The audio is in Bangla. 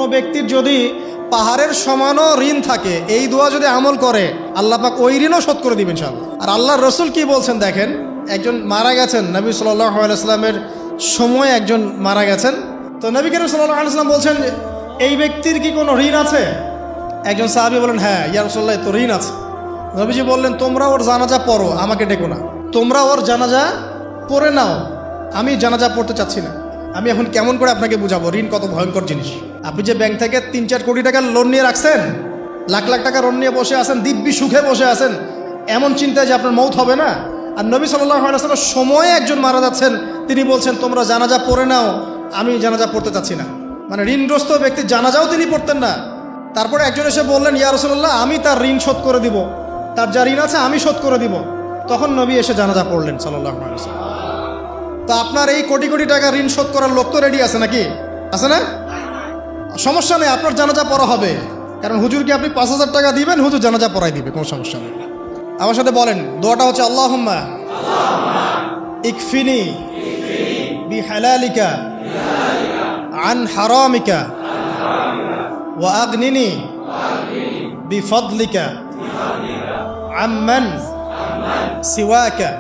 কোনো ব্যক্তির যদি পাহাড়ের সমানও ঋণ থাকে, এই দোয়া যদি আমল করে আল্লাহ পাক ওই ঋণও শোধ করে দিবেন ইনশাআল্লাহ। আর আল্লাহর রসুল কি বলছেন দেখেন, একজন মারা গেছেন, নবী সাল্লাল্লাহু আলাইহি ওয়াসাল্লামের সময় একজন মারা গেছেন। তো নবী করিম সাল্লাল্লাহু আলাইহি ওয়াসাল্লাম বলছেন, এই ব্যক্তির কি কোনো ঋণ আছে? একজন সাহাবী বলেন, হ্যাঁ ইয়া রাসূলুল্লাহ, তো ঋণ আছে। নবীজি বললেন, তোমরা ওর জানাজা পড়ো, আমাকে ডেকো না। তোমরা ওর জানাজা পড়ে নাও, আমি জানাজা পড়তে চাচ্ছি না। আমি এখন কেমন করে আপনাকে বুঝাবো ঋণ কত ভয়ঙ্কর জিনিস। আপনি যে ব্যাংক থেকে 3-4 কোটি টাকার লোন নিয়ে রাখছেন, লাখ লাখ টাকা লোন নিয়ে বসে আছেন, দিব্যি সুখে বসে আছেন, এমন চিন্তায় যে আপনার মৌত হবে না। আর নবী সাল্লাল্লাহু আলাইহি ওয়াসাল্লাম সময়ে একজন মারা যাচ্ছেন, তিনি বলছেন তোমরা জানাজা পড়ে নাও, আমি জানাজা পড়তে চাচ্ছি না। মানে ঋণগ্রস্ত ব্যক্তির জানাজাও তিনি পড়তেন না। তারপরে একজন এসে বললেন, ইয়া রাসূলুল্লাহ, আমি তার ঋণ শোধ করে দিব, তার যা ঋণ আছে আমি শোধ করে দিব। তখন নবী এসে জানাজা পড়লেন সাল্লাল্লাহু আলাইহি ওয়াসাল্লাম। তা আপনার এই কোটি কোটি টাকা ঋণ শোধ করার লোক তো রেডি আছে নাকি? আছে না? সমস্যা নেই, আপনার জানাজা পড়া হবে। কারণ হুজুরকে আপনি 5,000 টাকা দিবেন, হুজুর জানাজা পড়াই দিবে, কোনো সমস্যা নেই। আমার সাথে বলেন, দোয়াটা হচ্ছে আল্লাহুম্মা ইকফিনি বিহালালিকা আন হারামিকা ওয়া আগনিনি বিফদলিকা আম্মান সিওয়াকা।